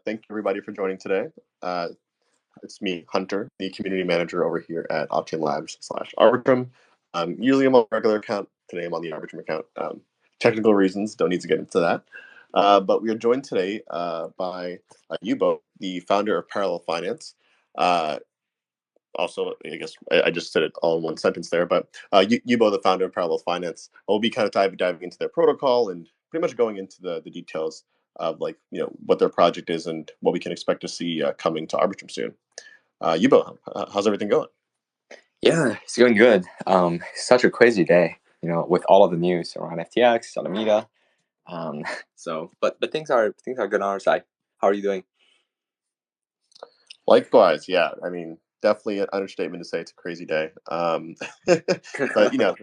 Thank you everybody for joining today. Uh, it's me, Hunter, the community manager over here at Octane Labs slash Arbitrum. Usually I'm on a regular account. Today I'm on the Arbitrum account. Technical reasons, don't need to get into that. But we are joined today by Yubo, the founder of Parallel Finance. Uh, Also, I guess I just said it all in one sentence there, but Yubo, the founder of Parallel Finance, will be kind of diving into their protocol and pretty much going into the details of what their project is and what we can expect to see coming to Arbitrum soon. Yubo, how's everything going? Yeah, it's going good. Such a crazy day, with all of the news around FTX, Alameda. But things are good on our side. How are you doing? Likewise, yeah. I mean, definitely an understatement to say it's a crazy day. But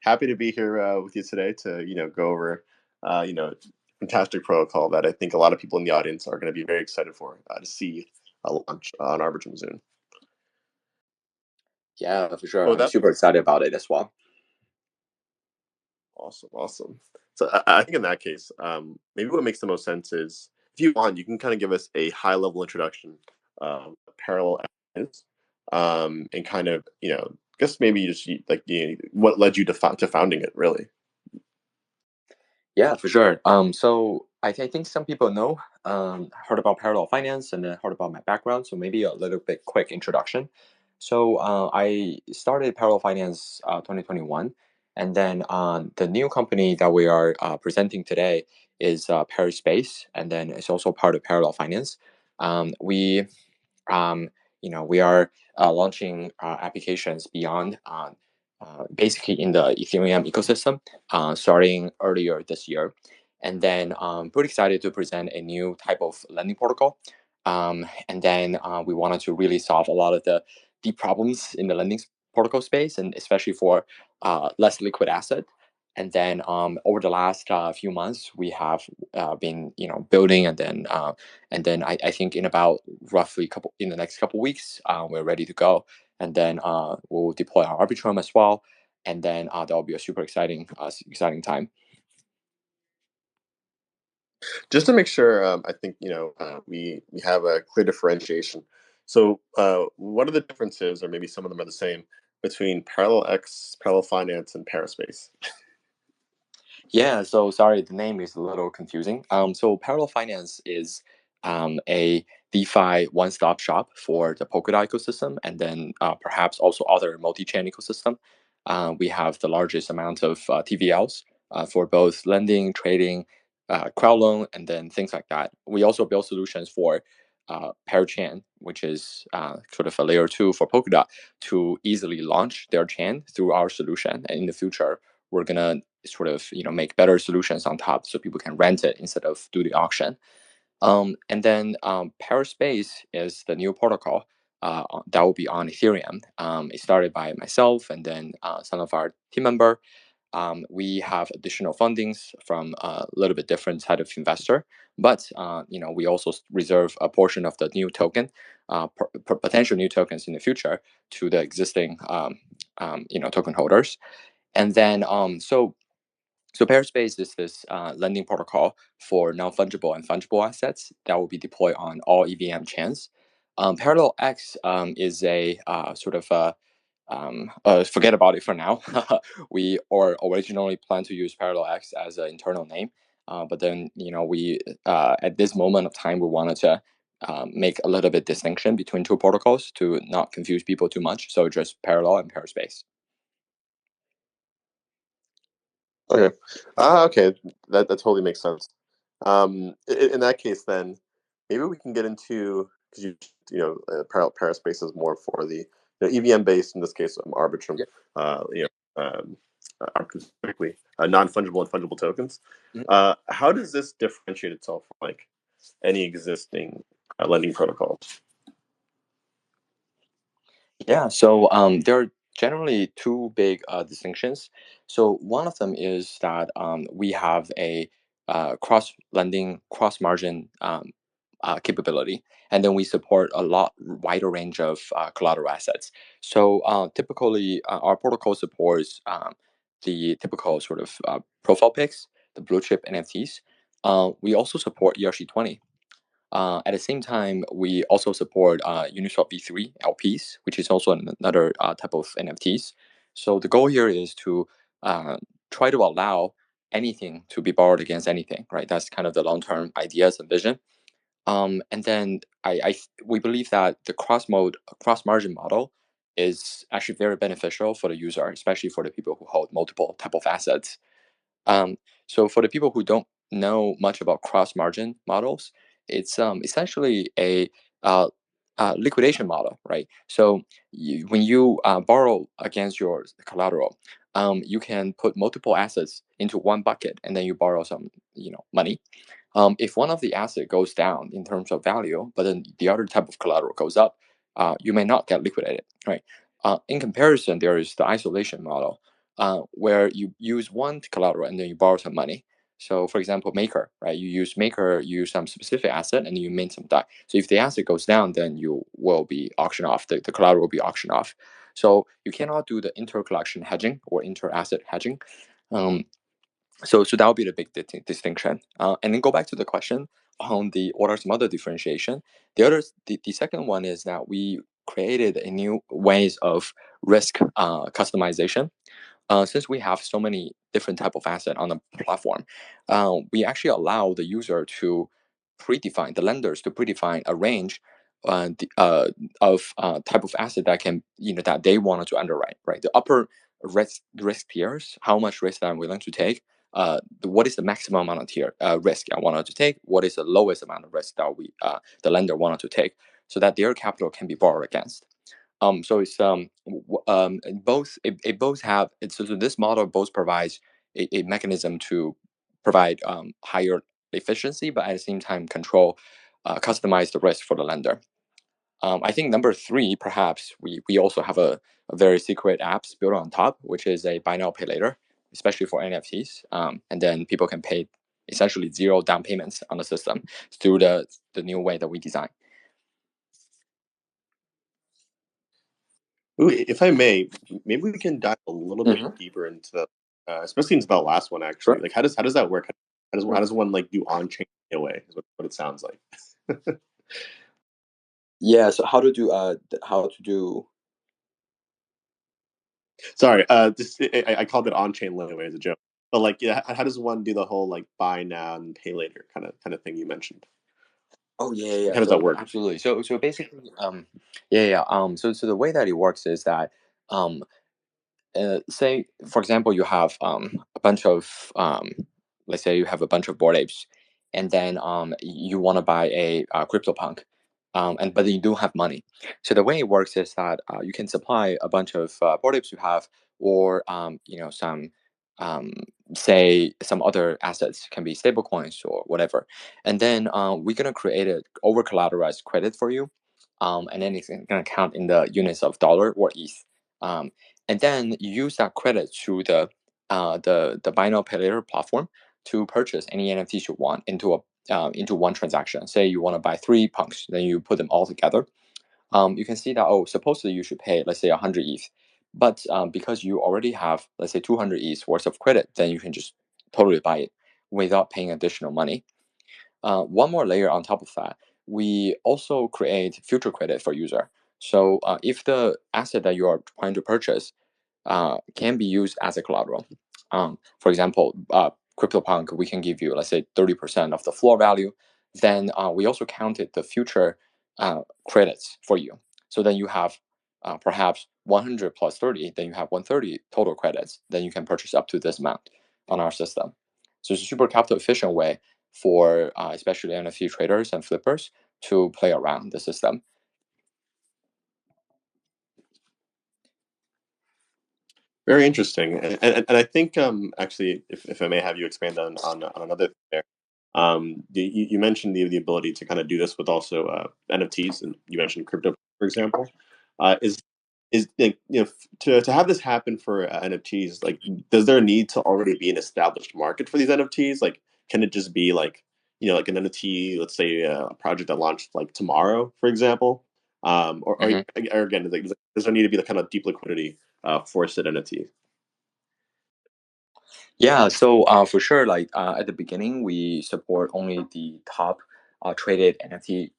happy to be here with you today to go over fantastic protocol that I think a lot of people in the audience are going to be very excited for to see launch on Arbitrum soon. Yeah, for sure. Well, I'm that super excited about it as well. awesome, awesome. So I think in that case, maybe what makes the most sense is if you want, you can kind of give us a high level introduction of what Parallel is, and kind of guess maybe just what led you to founding it, really. Yeah, for sure. So I think some people know, heard about parallel finance and then heard about my background. So maybe a little bit quick introduction. So I started parallel finance 2021, and then the new company that we are presenting today is Parispace, and then it's also part of parallel finance. We we are launching applications beyond basically in the Ethereum ecosystem starting earlier this year. And then pretty excited to present a new type of lending protocol. And then we wanted to really solve a lot of the deep problems in the lending protocol space, and especially for less liquid asset. And then over the last few months, we have been building, and then I think in about roughly couple in the next couple weeks, we're ready to go, and then we'll deploy our Arbitrum as well, and then that'll be a super exciting time. Just to make sure, I think we have a clear differentiation. So, what are the differences, or maybe some of them are the same, between Parallel X, Parallel Finance, and Paraspace? Yeah, so sorry, the name is a little confusing. So Parallel Finance is a DeFi one-stop shop for the Polkadot ecosystem, and then perhaps also other multi-chain ecosystem. We have the largest amount of TVLs for both lending, trading, crowd loan, and then things like that. We also build solutions for Parachain, which is sort of a layer two for Polkadot, to easily launch their chain through our solution. And in the future, we're gonna sort of make better solutions on top so people can rent it instead of do the auction. And then Paraspace is the new protocol that will be on Ethereum. It started by myself and then some of our team member. We have additional fundings from a little bit different type of investor, but we also reserve a portion of the new token, potential new tokens in the future, to the existing token holders. And then so Paraspace is this lending protocol for non-fungible and fungible assets that will be deployed on all EVM chains. Parallel X is a sort of forget about it for now. We or originally planned to use Parallel X as an internal name, but then we at this moment of time we wanted to make a little bit distinction between two protocols to not confuse people too much. So just Parallel and Paraspace. Okay, okay, that totally makes sense. In that case, then maybe we can get into because Paraspace is more for the EVM based in this case, Arbitrum, Yeah. Arbitrum specifically non fungible and fungible tokens. How does this differentiate itself from like any existing lending protocols? Yeah, so there are generally two big distinctions. So one of them is that we have a cross lending, cross margin capability, and then we support a lot wider range of collateral assets. So typically, our protocol supports the typical sort of profile pics, the blue chip NFTs. We also support ERC20. At the same time, we also support Uniswap V3 LPs, which is also another type of NFTs. So the goal here is to uh, try to allow anything to be borrowed against anything, right? That's kind of the long-term ideas and vision. And then we believe that the cross margin model is actually very beneficial for the user, especially for the people who hold multiple type of assets. Um, so for the people who don't know much about cross margin models, it's essentially a liquidation model, right? So when you borrow against your collateral, you can put multiple assets into one bucket, and then you borrow some, money. If one of the asset goes down in terms of value, but then the other type of collateral goes up, you may not get liquidated, right? In comparison, there is the isolation model, where you use one collateral and then you borrow some money. So, for example, Maker, right? You use some specific asset and you mint some DAI. So if the asset goes down, then you will be auctioned off. The collateral will be auctioned off. So you cannot do the inter-collection hedging or inter-asset hedging. So that would be the big distinction. And then go back to the question on the what are some other differentiation. The second one is that we created a new ways of risk customization. Since we have so many different type of asset on the platform, we actually allow the user to predefine the lenders to predefine a range of type of asset that can that they wanted to underwrite. Right, the upper risk tiers, how much risk that I'm willing to take. What is the maximum amount of risk I wanted to take? What is the lowest amount of risk that the lender wanted to take, so that their capital can be borrowed against. So it's it both have so this model both provides a mechanism to provide higher efficiency, but at the same time control, customize the risk for the lender. I think number three, perhaps we also have a very secret apps built on top, which is a buy now pay later, especially for NFTs. And then people can pay essentially zero down payments on the system through the new way that we design. Ooh, if I may, maybe we can dive a little bit Mm-hmm. deeper into the, especially into that last one. Actually, Sure. like how does that work? How Mm. does one like do on chain away? Is what it sounds like. Yeah. So how to do. Sorry, just I called it on chain layaway as a joke, but like, yeah, how does one do the whole like buy now and pay later kind of thing you mentioned? Oh yeah, yeah. How does that So work? absolutely. So basically, yeah, yeah. So the way that it works is that um say for example you have a bunch of let's say you have a bunch of board apes, and then you want to buy a CryptoPunk, and but you don't have money. So the way it works is that you can supply a bunch of board apes you have, or some um, say some other assets, can be stable coins or whatever, and then we're going to create an over collateralized credit for you, and then it's going to count in the units of dollar or ETH. um, and then you use that credit to the buy now pay later platform to purchase any NFTs you want into one transaction. Say you want to buy three punks, then you put them all together. You can see that, oh, supposedly you should pay, let's say, 100 ETH, but because you already have, let's say, 200 ETH worth of credit, then you can just totally buy it without paying additional money. One more layer on top of that, we also create future credit for user. So if the asset that you are trying to purchase can be used as a collateral. For example, CryptoPunk, we can give you, let's say, 30% of the floor value. Then we also counted the future credits for you. So then you have perhaps 100 plus 30, then you have 130 total credits. Then you can purchase up to this amount on our system. So it's a super capital efficient way for especially NFT traders and flippers to play around the system. Very interesting, and I think actually, if I may have you expand on another thing there, you mentioned the ability to kind of do this with also NFTs, and you mentioned crypto, for example. Is like, to have this happen for NFTs, like, does there need to already be an established market for these NFTs? Like, can it just be like, like an NFT, let's say a project that launched like tomorrow, for example, Mhm. or again, like, does there need to be the kind of deep liquidity for said NFT? Yeah, so for sure, like at the beginning, we support only the top traded NFT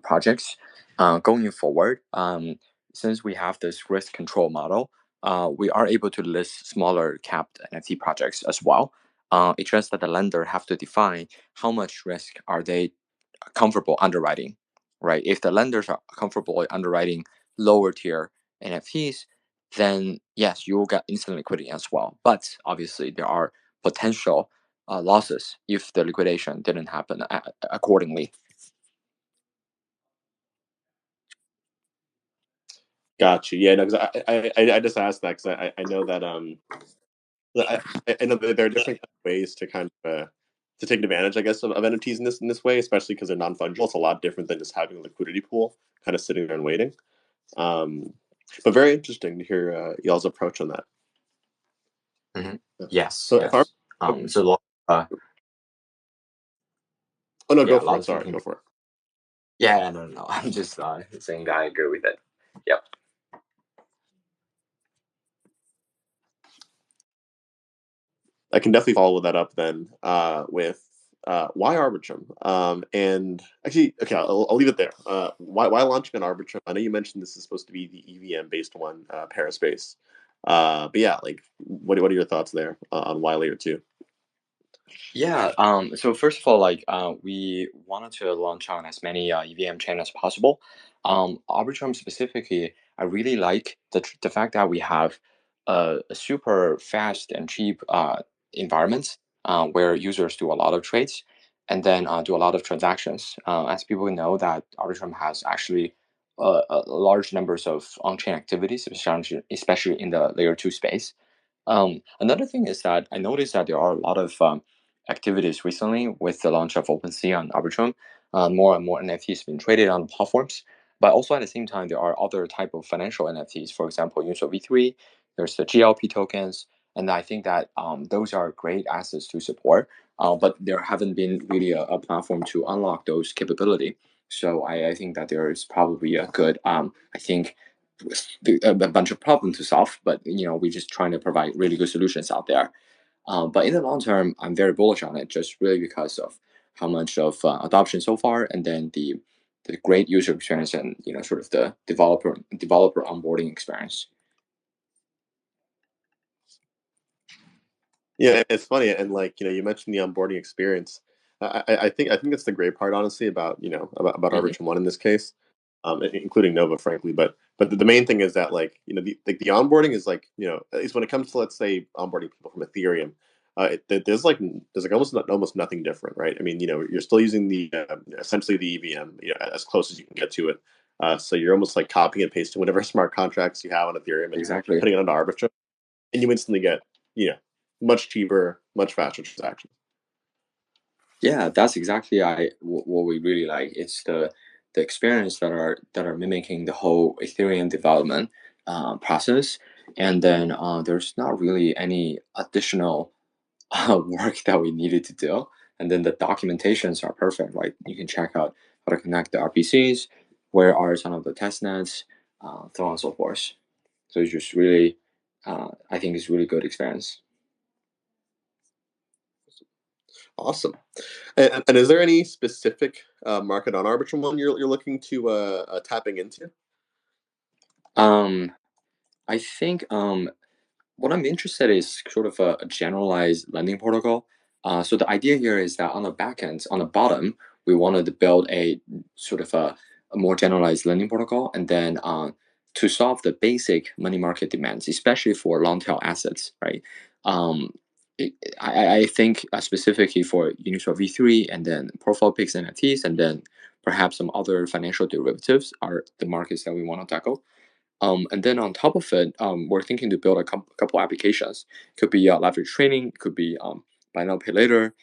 projects. Going forward, since we have this risk control model, we are able to list smaller capped NFT projects as well. It's just that the lender have to define how much risk are they comfortable underwriting, right? If the lenders are comfortable underwriting lower tier NFTs, then yes, you will get instant liquidity as well. But obviously, there are potential losses if the liquidation didn't happen accordingly. Gotcha. Yeah, no, because I just asked that because I know that I know that there are different kind of ways to kind of to take advantage, I guess, of NFTs in this way, especially because they're non fungible. It's a lot different than just having a liquidity pool, kind of sitting there and waiting. Um, but very interesting to hear y'all's approach on that. Mm-hmm. Yeah. Yes, So if I'm, yes. So oh no, yeah, go a for lot it. of Sorry, thinking. go for it. Yeah, no, no, no. I'm just saying that I agree with it. Yep. I can definitely follow that up then with why Arbitrum? And actually, okay, I'll leave it there. Why launching an Arbitrum? I know you mentioned this is supposed to be the EVM based one, Paris based. But yeah, like, what are your thoughts there on why layer two? Yeah. So first of all, we wanted to launch on as many EVM chain as possible. Arbitrum specifically, I really like the fact that we have a super fast and cheap environment where users do a lot of trades and then do a lot of transactions. As people know, that Arbitrum has actually large numbers of on-chain activities, especially in the layer two space. Another thing is that I noticed that there are a lot of activities recently with the launch of OpenSea on Arbitrum. More and more NFTs been traded on platforms, but also at the same time there are other type of financial NFTs. For example, Uniswap V3. There's the GLP tokens, and I think that those are great assets to support. But there haven't been really a platform to unlock those capability. So I think that there is probably a good I think a bunch of problems to solve, but we're just trying to provide really good solutions out there. But in the long term, I'm very bullish on it, just really because of how much of adoption so far, and then the great user experience, and sort of the developer onboarding experience. Yeah, it's funny, and like you mentioned the onboarding experience. I think it's the great part, honestly, about about Hmm. Arbitrum One in this case, including Nova, frankly. But the main thing is that the onboarding is like at least when it comes to, let's say, onboarding people from Ethereum, there's like almost nothing different, right? I mean, you're still using the essentially the EVM, as close as you can get to it. So you're almost like copying and pasting whatever smart contracts you have on Ethereum and Exactly. putting it onto Arbitrum, and you instantly get you know much cheaper, much faster transactions. Yeah, that's exactly what we really like. It's the experience that are mimicking the whole Ethereum development process, and then there's not really any additional work that we needed to do. And then the documentations are perfect. Like you can check out how to connect the RPCs, where are some of the test nets, so on and so forth. So it's just really, I think it's really good experience. Awesome. And is there any specific market on Arbitrum One you're looking to tapping into? Um, I think what I'm interested is sort of a generalized lending protocol. So the idea here is that on the back end, on the bottom, we wanted to build a sort of a more generalized lending protocol, and then to solve the basic money market demands, especially for long tail assets, right? Um, I think specifically for Uniswap V3 and then Profile Pix NFTs, and then perhaps some other financial derivatives are the markets that we want to tackle. And then on top of it, we're thinking to build a couple applications. Could be leverage trading, could be buy now pay later.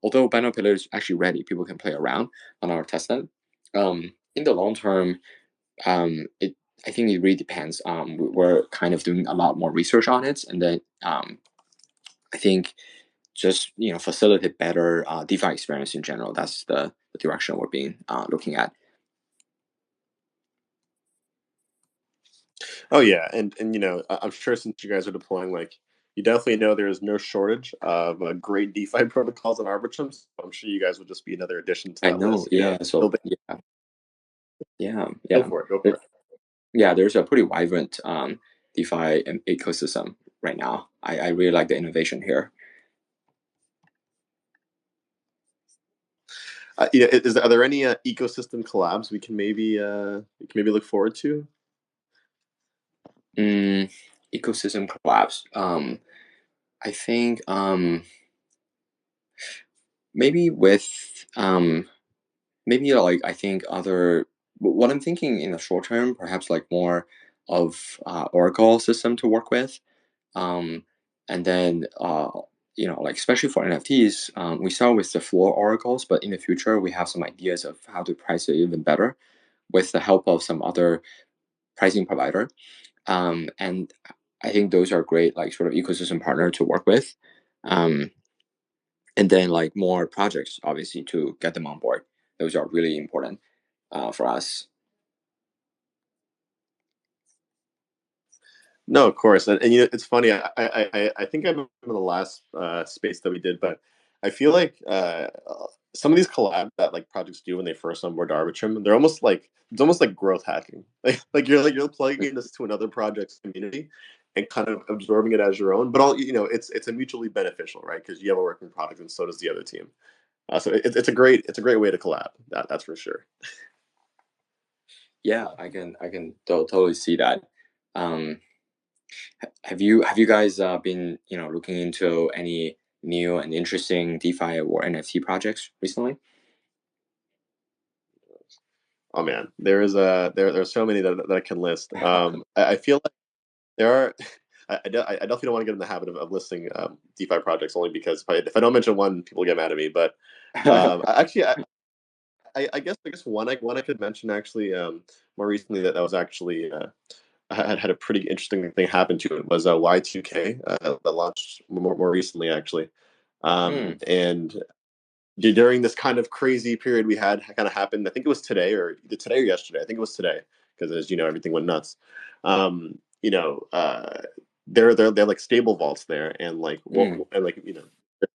Although buy now pay later is actually ready, people can play around on our testnet. In the long term, it I think it really depends. We're kind of doing a lot more research on it, and then I think just facilitate better DeFi experience in general. That's the direction we're being looking at. Oh yeah, and I'm sure since you guys are deploying like you definitely know there's no shortage of great DeFi protocols on Arbitrum. So I'm sure you guys would just be another addition to I that know. list. Yeah. So Building. yeah, yeah, Go yeah. for it. Go for There- it. yeah, there's a pretty vibrant DeFi ecosystem right now. I really like the innovation here. Are there any ecosystem collabs we can maybe look forward to? Mm, ecosystem collapse. I think maybe with maybe like I think other what I'm thinking in the short term, perhaps like more of Oracle system to work with, um, and then like especially for NFTs, we start with the floor oracles, but in the future we have some ideas of how to price it even better with the help of some other pricing provider, and I think those are great like sort of ecosystem partner to work with. Um, and then like more projects obviously to get them on board, those are really important for us. No, of course, and it's funny. I think I remember the last space that we did, but I feel like some of these collabs that like projects do when they first onboard Arbitrum, they're almost like it's almost like growth hacking. Like you're plugging this to another project's community and kind of absorbing it as your own. But all it's a mutually beneficial, right? Because you have a working product and so does the other team. So it's a great way to collab. That's for sure. Yeah, I can totally see that. um, have you guys been looking into any new and interesting DeFi or NFT projects recently? Oh man, there's so many that I can list. I feel like there are. I definitely don't want to get in the habit of listing DeFi projects only because if I don't mention one, people get mad at me. But actually, I guess one I could mention actually more recently that was actually had a pretty interesting thing happen to it was Y2K that launched more recently actually, Mm, and during this kind of crazy period we had kind of happened. I think it was today or either today or yesterday. I think it was today because as you know everything went nuts. Um, you know, they're like stable vaults there, and like mm, and like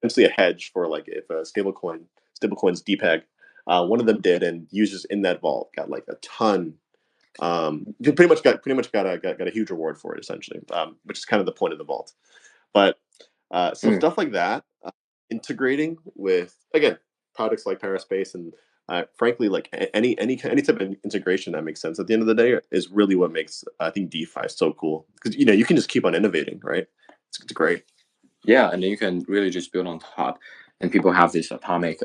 essentially a hedge for like if a stablecoins depeg. One of them did, and users in that vault got like a ton. Pretty much got a huge reward for it essentially, which is kind of the point of the vault. But so mm. stuff like that, integrating with again products like Paraspace and frankly like any type of integration that makes sense at the end of the day is really what makes I think DeFi so cool because you can just keep on innovating, right? It's great. Yeah, and then you can really just build on top, and people have this atomic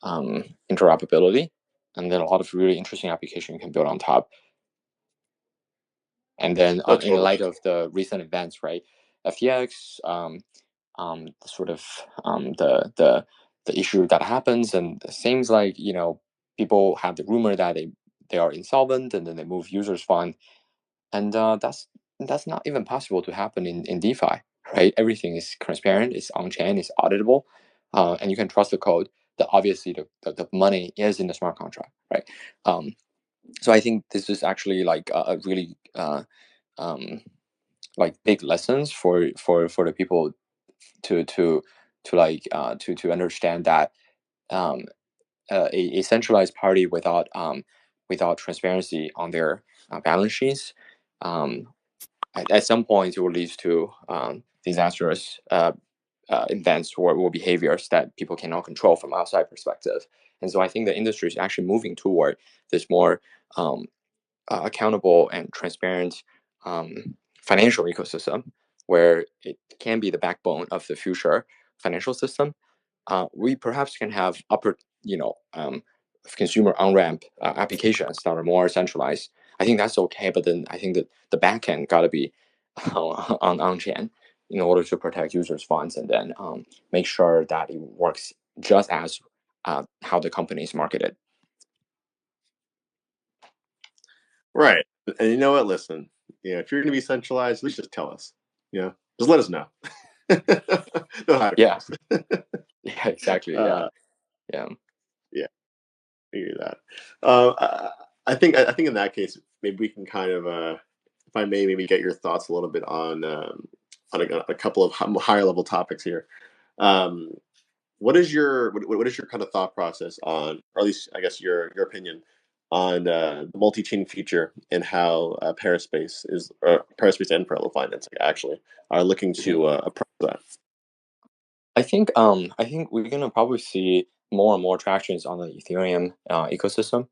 interoperability, and then a lot of really interesting application you can build on top. And then No, in totally. light of the recent events, right, FTX, sort of the issue that happens, and it seems like people have the rumor that they are insolvent, and then they move users fund, and that's not even possible to happen in DeFi, right? Everything is transparent, it's on chain, it's auditable, and you can trust the code. That obviously the money is in the smart contract, right? Um, so I think this is actually like a really um, like big lessons for the people to like to understand that um, a centralized party without transparency on their balance sheets, um, at some point it will lead to disastrous events or behaviors that people cannot control from outside perspective. And so I think the industry is actually moving toward this more um, accountable and transparent financial ecosystem where it can be the backbone of the future financial system. We perhaps can have upper, consumer on ramp applications that are more centralized. I think that's okay, but then I think that the backend got to be on chain in order to protect users' funds and then make sure that it works just as how the company is marketed. Right. And you know what? Listen, if you're going to be centralized, at least just tell us. Just let us know. No hide from Yeah, us. yeah, exactly. Yeah, uh, yeah. yeah, figure that. I think in that case, maybe we can kind of, if I may, maybe get your thoughts a little bit on a couple of higher level topics here. Um, what is your kind of thought process on, or at least I guess your opinion on the multi-chain feature and how Paraspace and Parallel Finance actually are looking Mhm. to approach that? I think we're gonna probably see more and more tractions on the Ethereum ecosystem.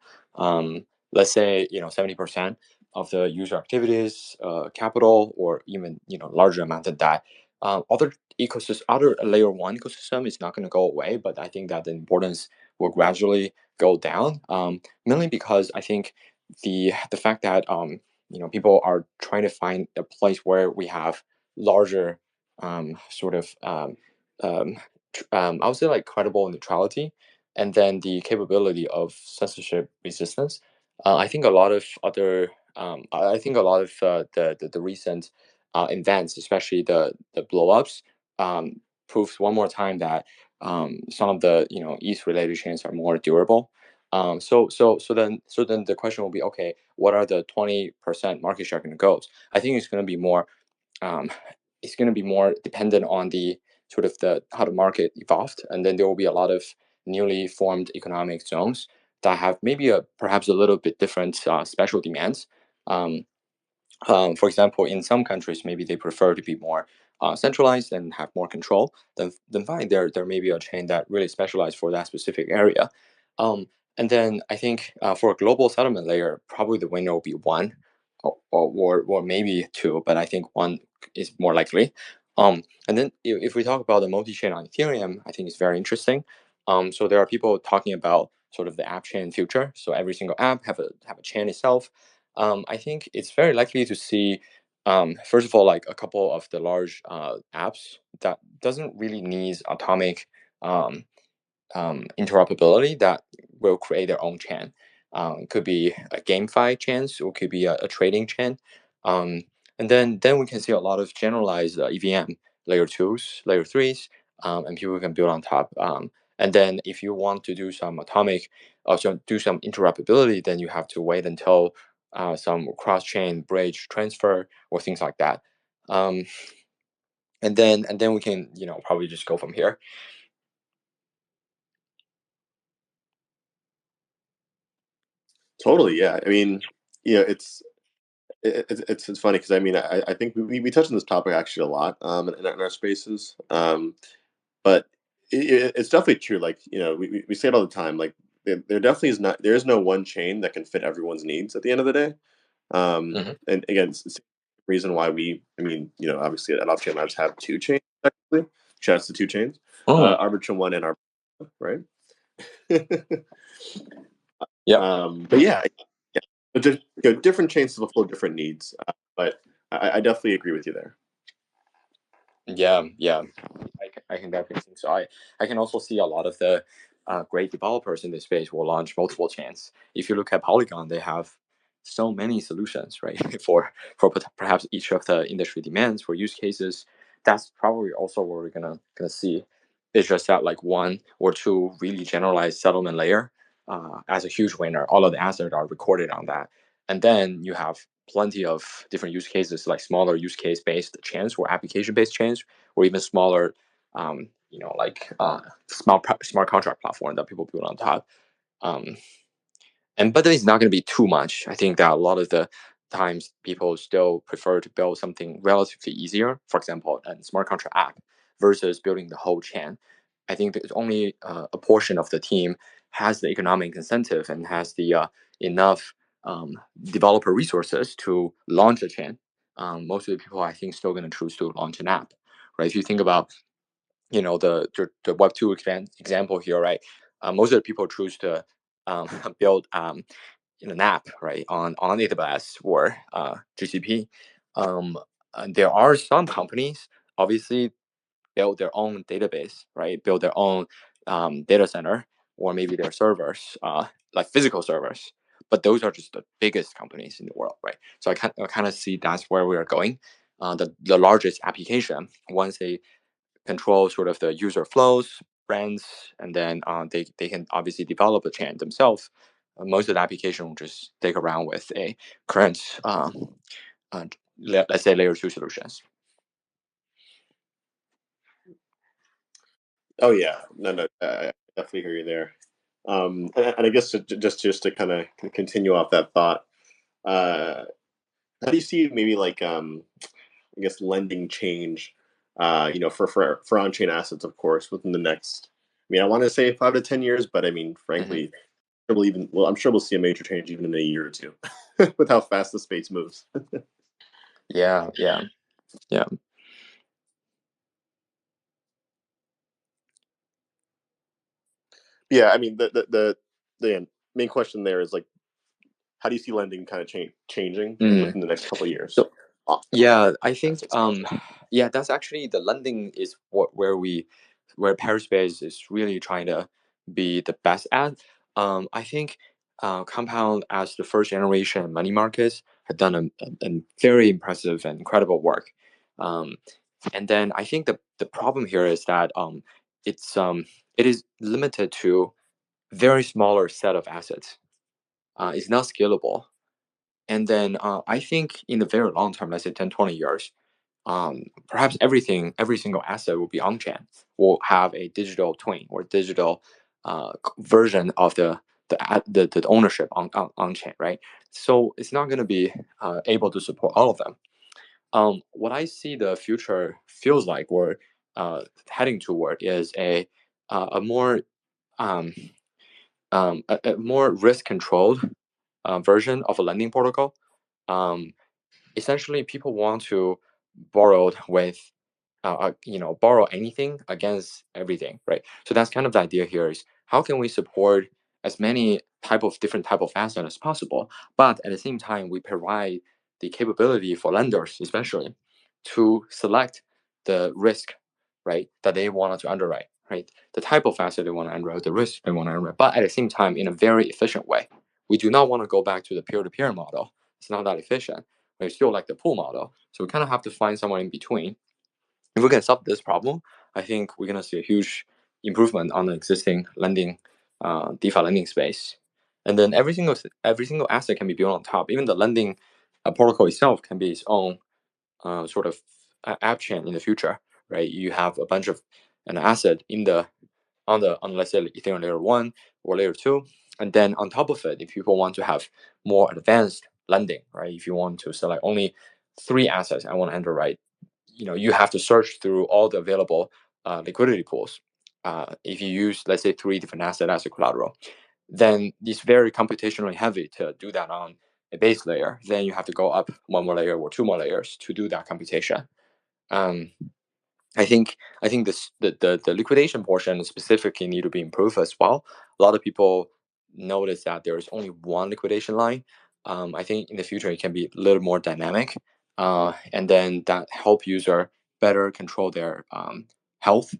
Let's say 70% of the user activities, capital, or even larger amount of that. Other layer one ecosystem is not going to go away, but I think that the importance will gradually go down. Mainly because I think the fact that people are trying to find a place where we have larger sort of I would say like credible neutrality, and then the capability of censorship resistance. I think a lot of other, I think a lot of the recent events, especially the blowups, proves one more time that some of the ETH related chains are more durable. So then the question will be, okay, what are the 20% market share going to go? I think um, it's going to be more dependent on the sort of the how the market evolved, and then there will be a lot of newly formed economic zones that have maybe perhaps a little bit different special demands. Um, for example, in some countries, maybe they prefer to be more centralized and have more control. Then fine, there may be a chain that really specialized for that specific area. And then I think for a global settlement layer, probably the winner will be one, or maybe two, but I think one is more likely. And then if we talk about the multi-chain on Ethereum, I think it's very interesting. So there are people talking about sort of the app chain future. So every single app have a chain itself. I think it's very likely to see, first of all, like a couple of the large apps that doesn't really need atomic um, interoperability that will create their own chain. Could be a GameFi chains, or could be a trading chain. Um, and then we can see a lot of generalized EVM layer twos, layer threes, and people can build on top. And then if you want to do some atomic, so do some interoperability, then you have to wait until some cross-chain bridge transfer or things like that. Um, and then we can probably just go from here. Totally, yeah. I mean, it's funny because I mean I think we touched on this topic actually a lot in our spaces, but it's definitely true. Like we say it all the time. Like there definitely is not there is no one chain that can fit everyone's needs at the end of the day. Mhm. And again, it's the reason why I mean, obviously at Opchain Labs have two chains technically. Shout out to two chains, Oh, Arbitrum One and Arbitrum, right? yeah. But yeah, but just, different chains fulfill different needs. But I definitely agree with you there. Yeah. I can definitely think so. I can also see a lot of the great developers in this space will launch multiple chains. If you look at Polygon, they have so many solutions, right? For perhaps each of the industry demands for use cases. That's probably also what we're gonna see. It's just that like one or two really generalized settlement layer as a huge winner. All of the assets are recorded on that, and then you have plenty of different use cases, like smaller use case based chains or application based chains, or even smaller like smart contract platform that people build on top. Um, but it's not going to be too much. I think that a lot of the times people still prefer to build something relatively easier, for example, a smart contract app versus building the whole chain. I think there's only a portion of the team has the economic incentive and has the enough developer resources to launch a chain. Most of the people, I think, still going to choose to launch an app, right? If you think about the Web two example here, right? Most of the people choose to build an app, right, on AWS or GCP. Um, and there are some companies obviously build their own database, right? Build their own data center, or maybe their servers, like physical servers. But those are just the biggest companies in the world, right? So I kind of see that's where we are going. The largest application, once they control sort of the user flows, brands, and then they can obviously develop a chain themselves. Most of the application will just stick around with a current, uh, let's say, layer two solutions. Oh yeah, no, I definitely hear you there. And I guess just to kind of continue off that thought, uh, how do you see maybe like I guess lending change, for on-chain assets, of course, within the next. I mean, I want to say 5 to 10 years, but I mean, Hmm. frankly, I'm sure we'll see a major change even in a year or two, with how fast the space moves. Yeah, yeah, yeah. Yeah, I mean, the main question there is like, how do you see lending kind of changing Mm. within the next couple of years? So Uh, yeah, I think Assets especially. yeah, that's actually the lending is where Parispace is really trying to be the best at. I think Compound as the first generation money markets have done a very impressive and incredible work. Um, and then I think the problem here is that it is limited to very smaller set of assets. It's not scalable. And then I think in the very long term, let's say 10, 20 years, perhaps every single asset will be on chain, will have a digital twin or digital version of the ownership on chain, right? So it's not going to be able to support all of them. What I see the future feels like we're heading toward is a more um, a more risk controlled version of a lending protocol. Um, Essentially people want to borrow with borrow anything against everything, right? So that's kind of the idea here is how can we support as many different type of assets as possible, but at the same time we provide the capability for lenders especially to select the risk, right, that they want to underwrite, right, the type of asset they want to underwrite, the risk they want to underwrite, but at the same time in a very efficient way. We do not want to go back to the peer-to-peer model. It's not that efficient. We still like the pool model, so we kind of have to find somewhere in between. If we can solve this problem, I think we're gonna see a huge improvement on the existing lending, DeFi lending space. And then every single asset can be built on top. Even the lending protocol itself can be its own sort of app chain in the future, right? You have a bunch of an asset in the on let's say Ethereum layer one or layer two, and then on top of it, if people want to have more advanced lending, right? If you want to select only three assets, I want to underwrite, you have to search through all the available liquidity pools. If you use, let's say, three different assets as a collateral, then it's very computationally heavy to do that on a base layer. Then you have to go up one more layer or two more layers to do that computation. Um, I think the liquidation portion specifically need to be improved as well. A lot of people notice that there is only one liquidation line. I think in the future it can be a little more dynamic, and then that help user better control their health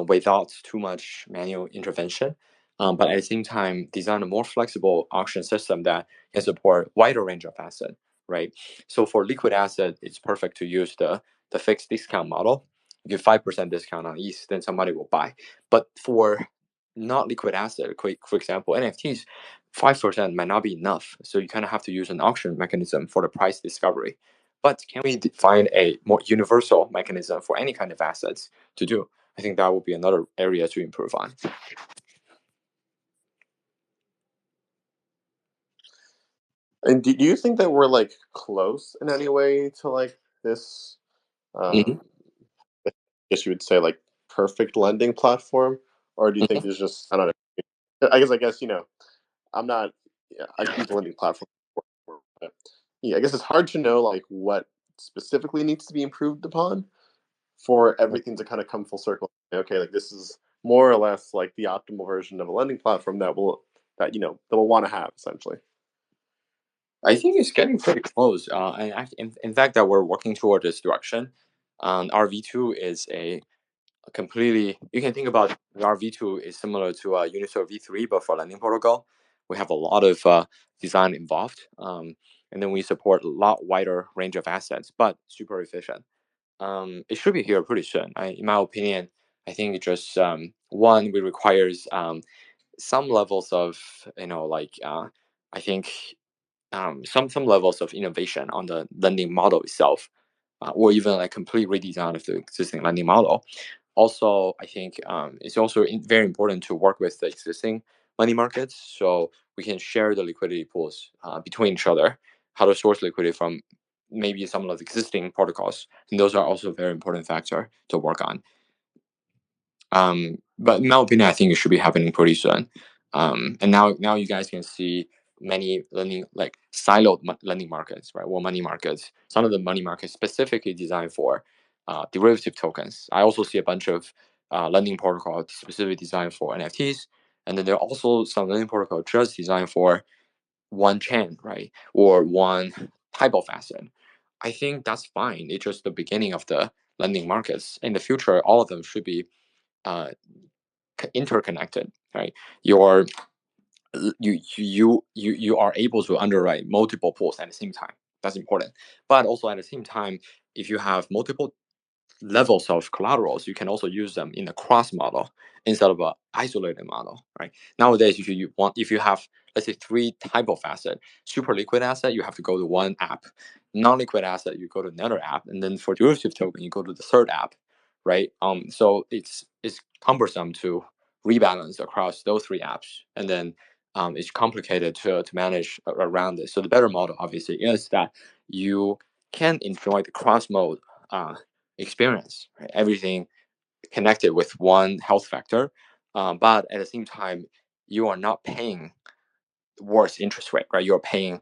without too much manual intervention. But at the same time, design a more flexible auction system that can support wider range of asset. Right. So for liquid asset, it's perfect to use the fixed discount model. Give 5% discount on ETH, then somebody will buy. But for not liquid asset, for example, NFTs, 5% might not be enough. So you kind of have to use an auction mechanism for the price discovery. But can we find a more universal mechanism for any kind of assets to do? I think that would be another area to improve on. And do you think that we're like close in any way to like this? Hmm. Um, I guess you would say like perfect lending platform, or do you think Hmm. there's just I don't know. I guess I'm not. Yeah, I've used a lending platform before, but yeah, I guess it's hard to know like what specifically needs to be improved upon for everything to kind of come full circle. Okay, like this is more or less like the optimal version of a lending platform that we'll want to have essentially. I think it's getting pretty close. And in fact, that we're working toward this direction. Our V2 is a completely, you can think about our V2 is similar to Uniswap V3 but for lending protocol. We have a lot of design involved, and then we support a lot wider range of assets but super efficient. It should be here pretty soon. In my opinion, I think it just one, we requires some levels of, like I think some levels of innovation on the lending model itself, or even like complete redesign of the existing lending model. Also, I think it's also very important to work with the existing money markets, so we can share the liquidity pools between each other, how to source liquidity from maybe some of the existing protocols, and those are also a very important factor to work on. But in my opinion, I think it should be happening pretty soon. And now you guys can see many lending like siloed lending markets, right? Or money markets. Some of the money markets specifically designed for derivative tokens. I also see a bunch of lending protocol specifically designed for NFTs, and then there are also some lending protocol just designed for one chain, right, or one type of asset. I think that's fine. It's just the beginning of the lending markets. In the future, all of them should be uh, interconnected, right? Your you are able to underwrite multiple pools at the same time. That's important. But also at the same time, if you have multiple levels of collaterals, you can also use them in a cross model instead of an isolated model, right? Nowadays, if you have, let's say, three type of asset, super liquid asset, you have to go to one app. Non-liquid asset, you go to another app, and then for derivative token, you go to the third app, right? So it's cumbersome to rebalance across those three apps, and then it's complicated to manage around it. So the better model, obviously, is that you can enjoy the cross mode experience, right? Everything connected with one health factor, but at the same time, you are not paying worse interest rate, right? You're paying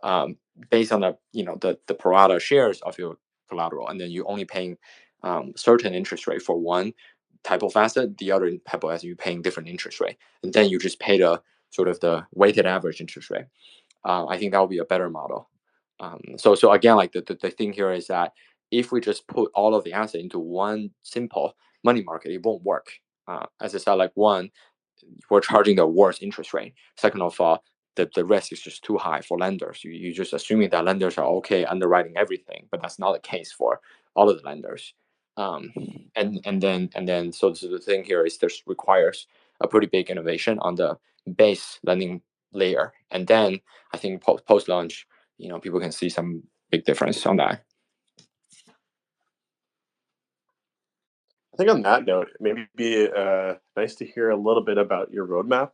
um, based on the pro rata shares of your collateral, and then you're only paying certain interest rate for one type of asset. The other type of asset you're paying different interest rate, and then you just pay the sort of the weighted average interest rate. I think that would be a better model. So again, like the thing here is that if we just put all of the asset into one simple money market, it won't work. As I said, like one, we're charging the worst interest rate. Second of all, the risk is just too high for lenders. You're just assuming that lenders are okay underwriting everything, but that's not the case for all of the lenders. Um, and then so the thing here is this requires a pretty big innovation on the base lending layer, and then I think post launch, people can see some big difference on that. I think on that note, maybe it'd be nice to hear a little bit about your roadmap.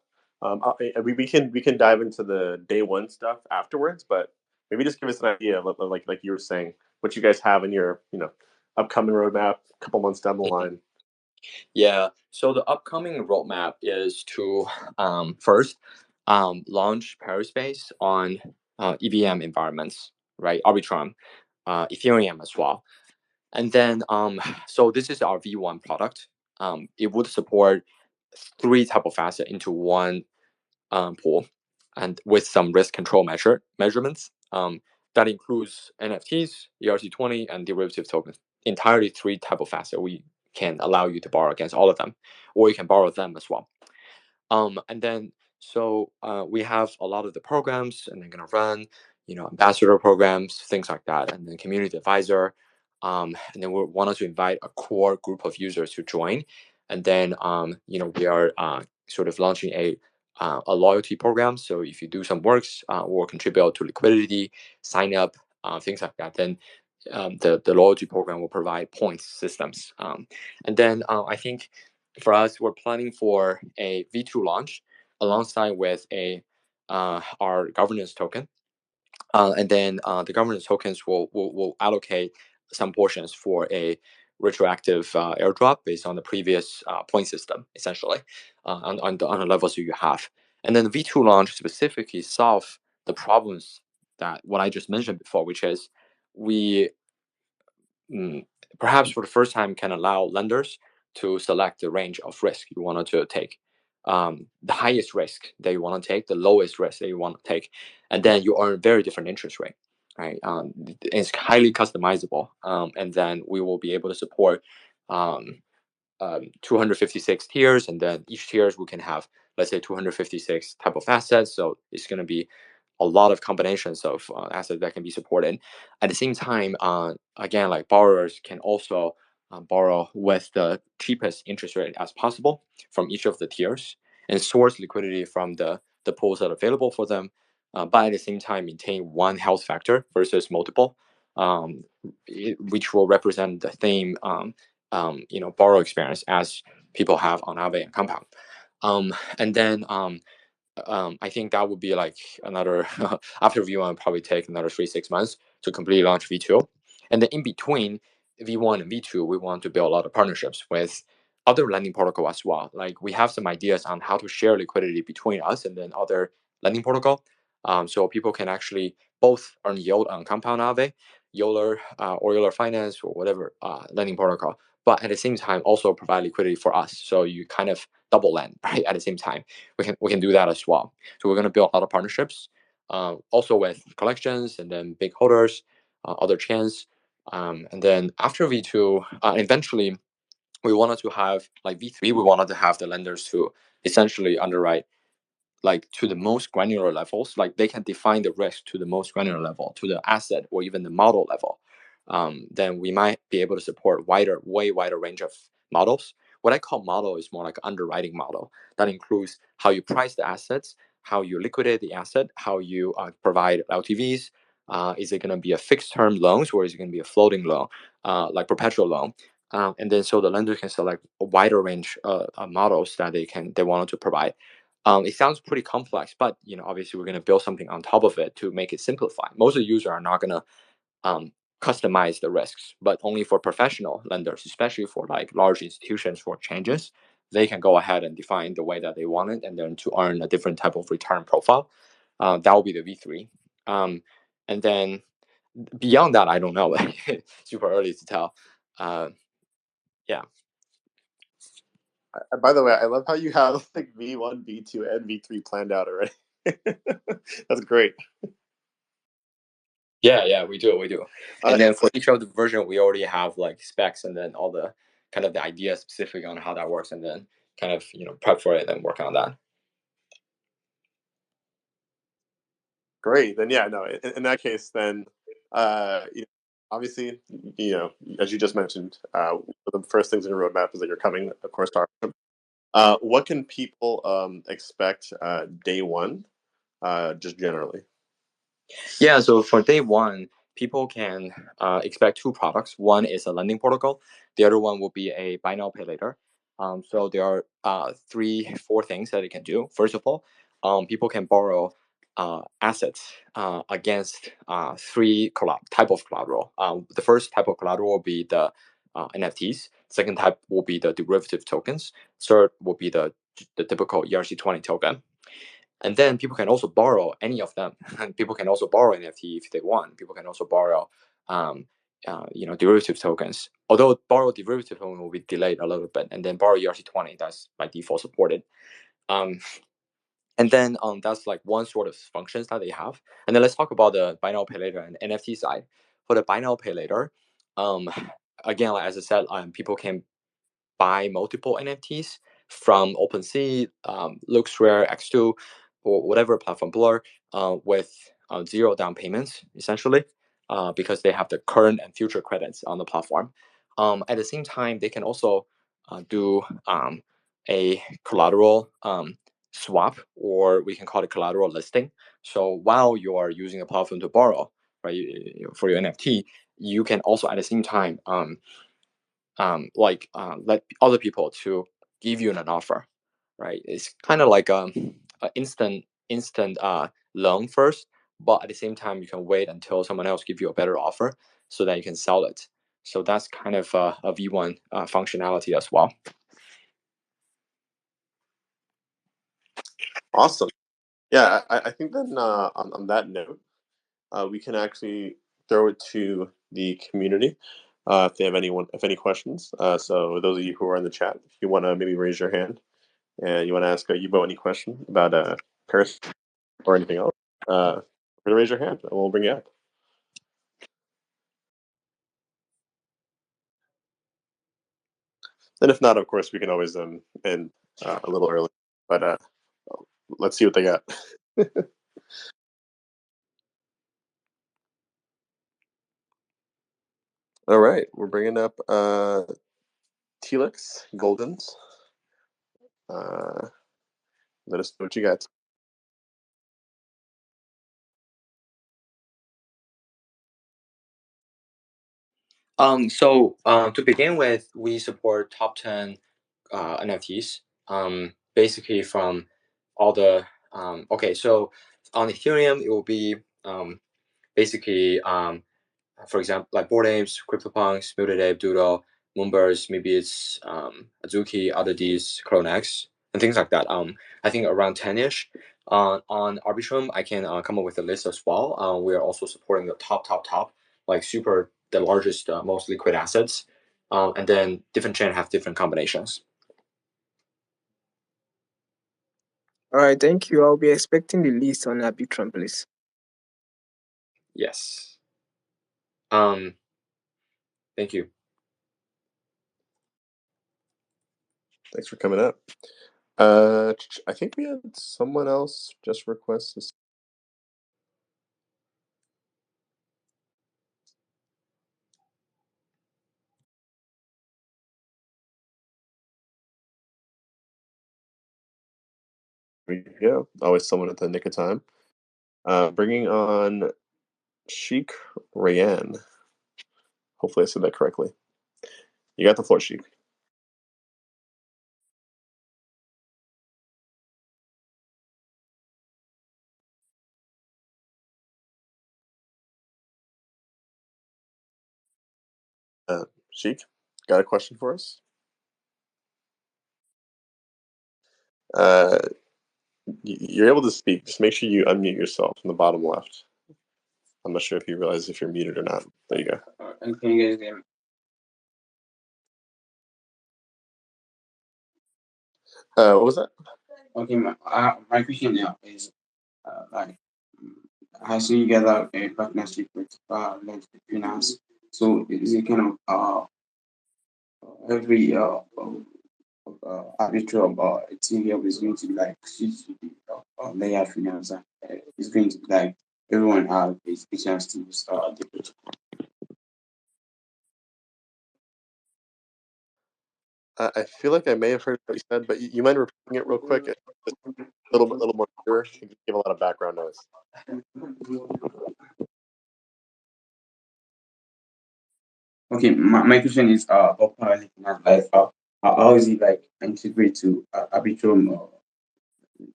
We can dive into the day one stuff afterwards, but maybe just give us an idea of like you were saying, what you guys have in your upcoming roadmap, a couple months down the line. Yeah. So the upcoming roadmap is to first launch Paraspace on EVM environments, right? Arbitrum, Ethereum as well. And then, so this is our V1 product. It would support three type of asset into one pool, and with some risk control measurements. That includes NFTs, ERC20, and derivative tokens. Entirely three type of asset we can allow you to borrow against all of them, or you can borrow them as well. And then we have a lot of the programs, and they're gonna run, ambassador programs, things like that, and then community advisor. And then we wanted to invite a core group of users to join, and then we are sort of launching a loyalty program. So if you do some works or contribute to liquidity, sign up, things like that, then the loyalty program will provide points systems. And then I think for us, we're planning for a V2 launch alongside with our governance token. And then the governance tokens will allocate some portions for a retroactive airdrop based on the previous point system, essentially, on the levels you have. And then the V2 launch specifically solve the problems that what I just mentioned before, which is we mm, perhaps for the first time can allow lenders to select the range of risk you wanted to take. The highest risk that you want to take, the lowest risk that you want to take, and then you earn very different interest rate, right? It's highly customizable, and then we will be able to support um, 256 tiers, and then each tiers we can have, let's say, 256 type of assets. So it's going to be a lot of combinations of assets that can be supported. At the same time, again, like borrowers can also borrow with the cheapest interest rate as possible from each of the tiers and source liquidity from the pools that are available for them. But at the same time, maintain one health factor versus multiple, which will represent the same borrow experience as people have on Aave and Compound. And then I think that would be like another after V1 probably take another 3-6 months to completely launch V2. And then in between V1 and V2, we want to build a lot of partnerships with other lending protocol as well. Like we have some ideas on how to share liquidity between us and then other lending protocol. So people can actually both earn yield on Compound Aave, Euler or Euler Finance or whatever lending protocol, but at the same time also provide liquidity for us. So you kind of double lend right at the same time. We can do that as well. So we're going to build a lot of partnerships, also with collections and then big holders, other chains, and then after V2, eventually we wanted to have like V3. We wanted to have the lenders to essentially underwrite like to the most granular levels, like they can define the risk to the most granular level, to the asset or even the model level. Then we might be able to support way wider range of models. What I call model is more like an underwriting model that includes how you price the assets, how you liquidate the asset, how you provide LTVs. Is it going to be a fixed term loans or is it going to be a floating loan, like perpetual loan? And then so the lender can select a wider range of models that they wanted to provide. It sounds pretty complex, but obviously we're going to build something on top of it to make it simplified. Most of the users are not going to um, customize the risks, but only for professional lenders, especially for like large institutions for changes, they can go ahead and define the way that they want it, and then to earn a different type of return profile. That will be the V3. And then beyond that, I don't know. Super early to tell. Yeah. By the way, I love how you have like V1, V2, and V3 planned out already. That's great. Yeah, we do. Uh, And then for each of the version, we already have like specs and then all the kind of the idea specific on how that works, and then kind of prep for it and work on that. Great. Then yeah, no. In that case, then obviously, as you just mentioned, the first things in your roadmap is that you're coming, of course, to our. What can people expect day one, just generally? Yeah, so for day one, people can expect two products. One is a lending protocol. The other one will be a buy now pay later. So there are 3-4 things that it can do. First of all, people can borrow assets against three type of collateral. The first type of collateral will be the NFTs. Second type will be the derivative tokens. Third will be the typical ERC20 token. And then people can also borrow any of them. And people can also borrow NFT if they want. People can also borrow, derivative tokens. Although borrow derivative token will be delayed a little bit, and then borrow ERC20 that's by default supported. Um, and then that's like one sort of functions that they have. And then let's talk about the buy now pay later and NFT side. For the buy now pay later, um, again, like as I said, people can buy multiple NFTs from OpenSea, LooksRare, X2, or whatever platform Blur, with zero down payments essentially, because they have the current and future credits on the platform. At the same time, they can also do a collateral swap, or we can call it collateral listing. So while you are using the platform to borrow, right, for your NFT, you can also at the same time let other people to give you an offer, right? It's kind of like an instant loan first, but at the same time you can wait until someone else give you a better offer so that you can sell it. So that's kind of a V1 functionality as well. Awesome. Yeah, I think then on that note, we can actually throw it to the community if they have if any questions. So those of you who are in the chat, if you want to maybe raise your hand and you want to ask Yubo any question about Paris or anything else, feel free to raise your hand and we'll bring you up. And if not, of course, we can always end a little early. But let's see what they got. All right, we're bringing up Telix Goldens. Uh, Let us know what you got. To begin with, we support top 10 NFTs. Basically from all the okay. So on Ethereum, it will be basically for example, like Bored Apes, CryptoPunks, Muted Ape, Doodle, Moonbirds, maybe it's Azuki, Other D's, Clone X, and things like that. I think around 10-ish. On Arbitrum, I can come up with a list as well. We are also supporting the top, like the largest, most liquid assets. And then different chain have different combinations. All right, thank you. I'll be expecting the list on Arbitrum, please. Yes. Thank you. Thanks for coming up. I think we had someone else just request this. There you go. Always someone at the nick of time. Bringing on Sheik Rayan. Hopefully I said that correctly. You got the floor, Sheik. Sheik, got a question for us? You're able to speak. Just make sure you unmute yourself from the bottom left. I'm not sure if you realize if you're muted or not. There you go. Can you guys hear me? What was that? Okay, my question now is like, I see you guys have a partnership with Lens Finance. So is it kind of every arbitrum Ethereum is going to be like switch to the layer finance? It's going to be like everyone has a chance to use the protocol. I feel like I may have heard what you said, but you mind repeating it real quick? Just a little more clear. You give a lot of background noise. Okay, my question is about Parallel Finance. Like, how is it like integrate to Arbitrum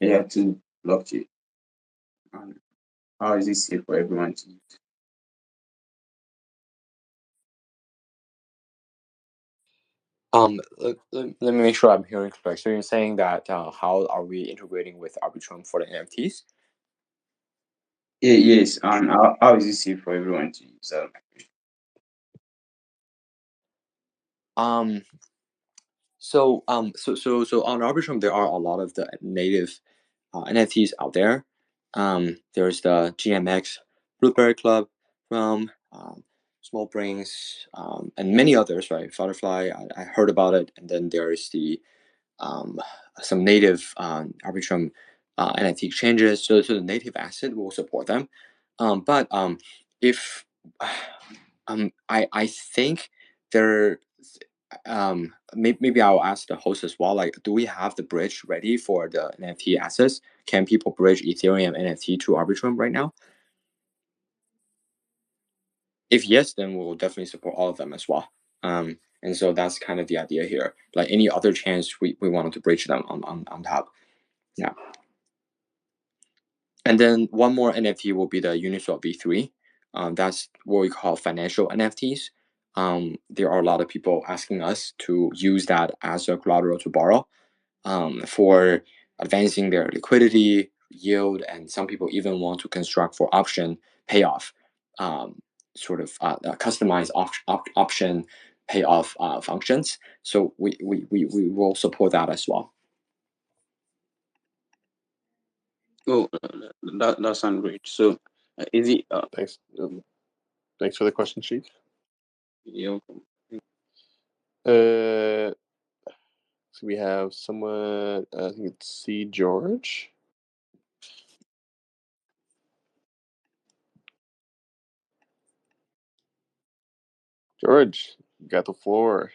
layer 2 blockchain? And how is it safe for everyone to use? Let me make sure I'm hearing correct. So you're saying that how are we integrating with Arbitrum for the NFTs? Yeah, yes, and how is it safe for everyone to use? So on Arbitrum there are a lot of the native NFTs out there. There's the GMX Blueberry Club from Small Brains and many others, right? Butterfly, I heard about it, and then there is the some native Arbitrum NFT exchanges. So the native asset will support them, but if I think there maybe I'll ask the host as well. Like, do we have the bridge ready for the NFT assets? Can people bridge Ethereum NFT to Arbitrum right now? If yes, then we'll definitely support all of them as well. And so that's kind of the idea here. Like any other chance we wanted to bridge them on top. Yeah. And then one more NFT will be the Uniswap V3. That's what we call financial NFTs. There are a lot of people asking us to use that as a collateral to borrow for advancing their liquidity, yield, and some people even want to construct for option payoff, sort of customized option payoff functions. So we will support that as well. Oh, that sounds great. So is it? Thanks. Thanks for the question, Sheik. Yeah. So we have someone. I think it's C. George. George, you got the floor.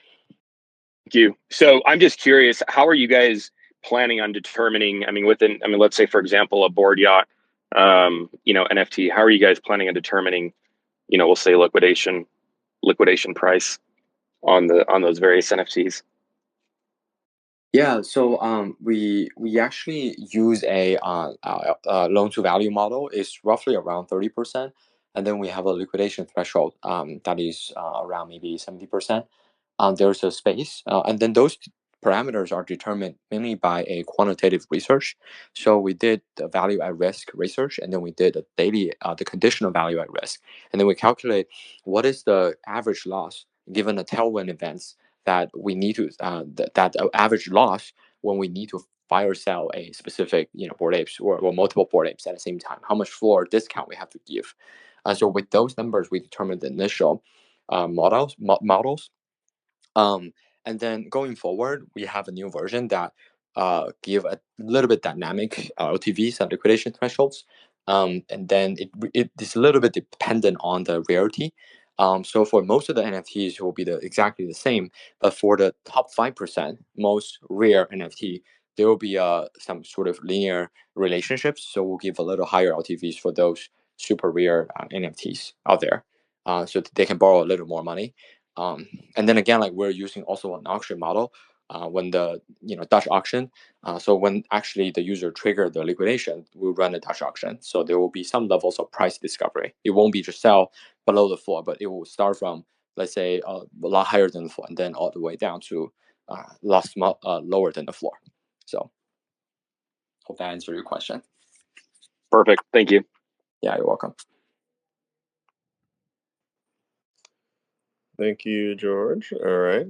Thank you. So I'm just curious, how are you guys planning on determining, let's say, for example, a board yacht, NFT, how are you guys planning on determining, we'll say liquidation liquidation price on those various NFTs? Yeah, so we actually use a loan to value model. It's roughly around 30%, and then we have a liquidation threshold that is around maybe 70%. There's a space, and then those parameters are determined mainly by a quantitative research. So we did the value at risk research, and then we did the conditional value at risk, and then we calculate what is the average loss given the tailwind events that we need to that average loss when we need to fire sell a specific Bored Apes or multiple Bored Apes at the same time. How much floor discount we have to give. So with those numbers, we determine the initial models. And then going forward, we have a new version that give a little bit dynamic LTVs and liquidation thresholds. And then it is a little bit dependent on the rarity. So for most of the NFTs, it will be exactly the same. But for the top 5% most rare NFT, there will be some sort of linear relationships. So we'll give a little higher LTVs for those super rare NFTs out there, so that they can borrow a little more money. And then again, like we're using also an auction model when the Dutch auction. So when actually the user trigger the liquidation, we'll run a Dutch auction. So there will be some levels of price discovery. It won't be just sell below the floor, but it will start from, let's say, a lot higher than the floor, and then all the way down to lower than the floor. So hope that answered your question. Perfect. Thank you. Yeah, you're welcome. Thank you, George. All right.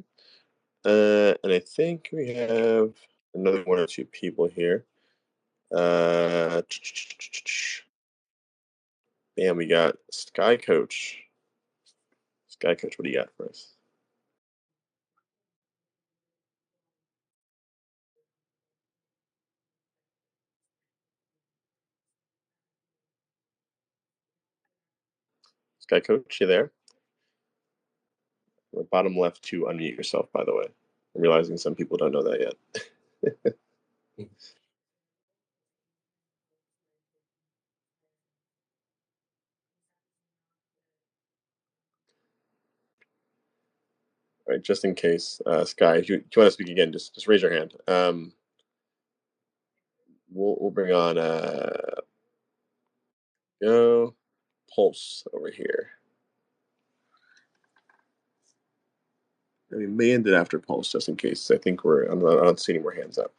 And I think we have another one or two people here. Bam, we got Sky Coach. Sky Coach, what do you got for us? Sky Coach, you there? Bottom left to unmute yourself, by the way. I'm realizing some people don't know that yet. All right, just in case, Sky, if you want to speak again, just raise your hand. We'll bring on Pulse over here. We may end it after Pulse, just in case. I think I don't see any more hands up.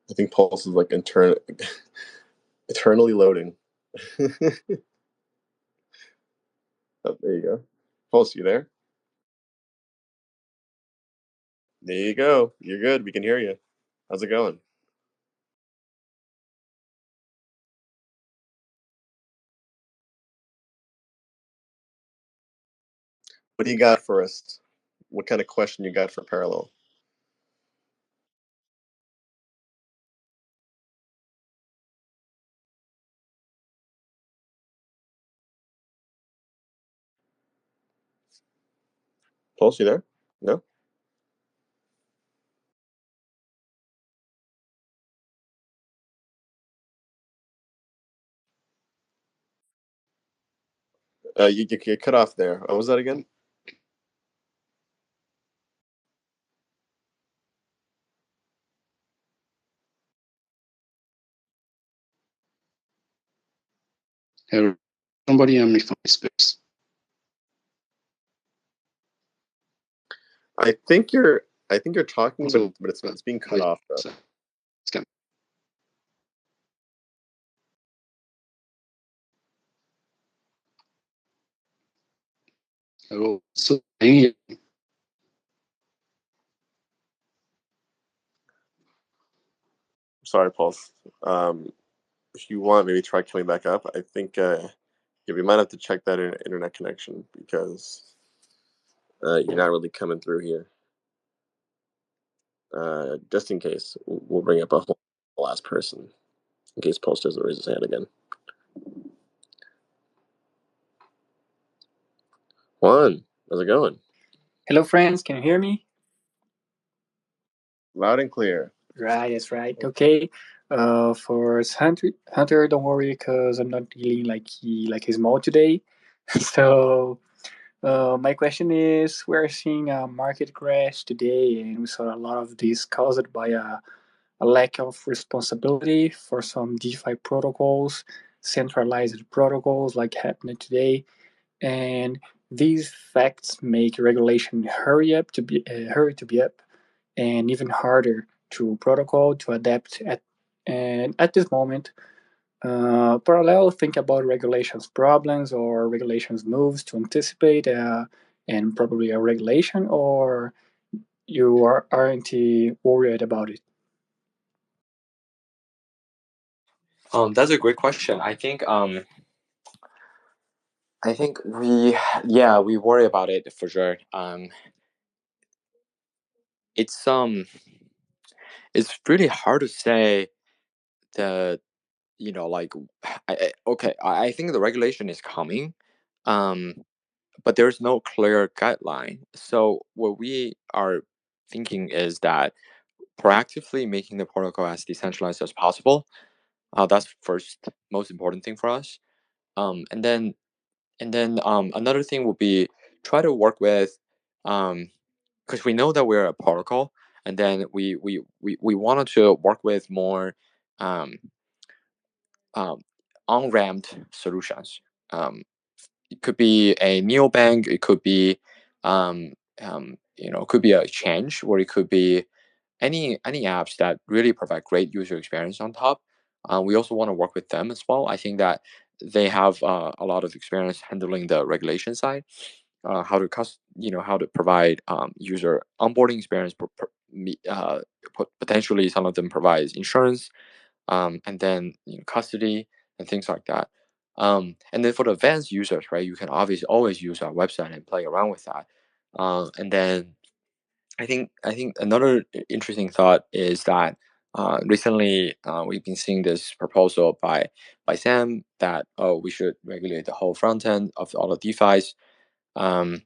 I think Pulse is like eternally loading. Oh, there you go. Pulse, you there? There you go. You're good. We can hear you. How's it going? What do you got for us? What kind of question you got for Parallel? Pulse, you there? No? You cut off there. What was that again? Hey, somebody help me find space. I think you're talking, but it's being cut off though. Hello. So Sorry, Pulse. If you want, maybe try coming back up. I think we might have to check that internet connection because you're not really coming through here. Just in case, we'll bring up a whole last person in case Pulse doesn't raise his hand again. Juan, how's it going? Hello, friends. Can you hear me? Loud and clear. Right, that's right. Okay. For Hunter, don't worry, because I'm not dealing like his mode today. So, my question is: we're seeing a market crash today, and we saw a lot of this caused by a lack of responsibility for some DeFi protocols, centralized protocols like happening today, and these facts make regulation hurry to be up, and even harder to protocol to adapt at. And at this moment, parallel think about regulations problems or regulations moves to anticipate and probably a regulation, or aren't worried about it? That's a great question. I think we worry about it for sure. It's it's really hard to say the like I think the regulation is coming, but there's no clear guideline. So what we are thinking is that proactively making the protocol as decentralized as possible. That's first most important thing for us. And then another thing would be try to work with, because we know that we're a protocol, and then we wanted to work with more um, on-ramped solutions. It could be a neobank, it could be it could be a exchange, or it could be any apps that really provide great user experience on top. We also want to work with them as well. I think that they have a lot of experience handling the regulation side, how to how to provide user onboarding experience. Potentially, some of them provides insurance, and then custody and things like that. And then for the advanced users, right, you can obviously always use our website and play around with that. And then I think another interesting thought is that recently we've been seeing this proposal by Sam that we should regulate the whole front end of all the DeFi's. Um,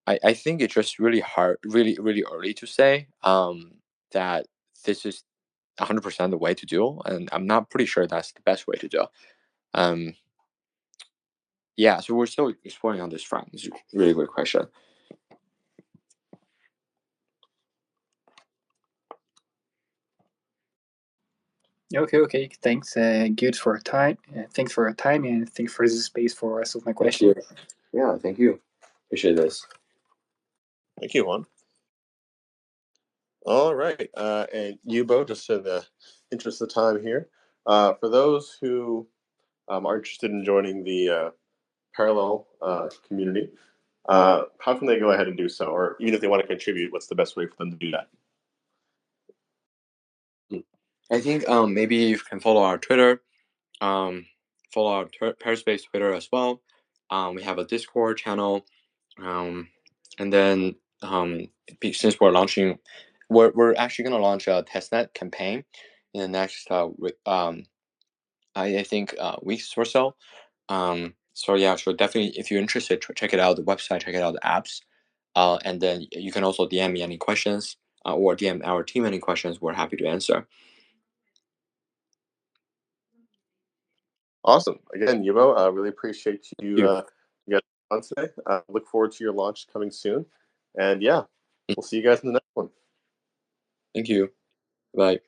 I think it's just really hard, really early to say that this is 100% the way to do, and I'm not pretty sure that's the best way to do. Um, yeah, so we're still exploring on this front. It's a really good question. Okay. Thanks. Good for your time. Thanks for your time, and thanks for this space for us of my Thank question. you. Yeah, thank you. Appreciate this. Thank you, Juan. All right. And Yubo, just in the interest of time here, for those who are interested in joining the Parallel community, how can they go ahead and do so? Or even if they want to contribute, what's the best way for them to do that? I think maybe you can follow our Twitter, follow our Perispace Twitter as well. We have a Discord channel, and then since we're launching, we're actually going to launch a testnet campaign in the next I think weeks or so. So yeah, so definitely if you're interested, check it out, the website, check it out, the apps, and then you can also DM me any questions, or DM our team any questions. We're happy to answer. Awesome. Again, Yubo, really appreciate you getting on today. Look forward to your launch coming soon. And yeah, we'll see you guys in the next one. Thank you. Bye.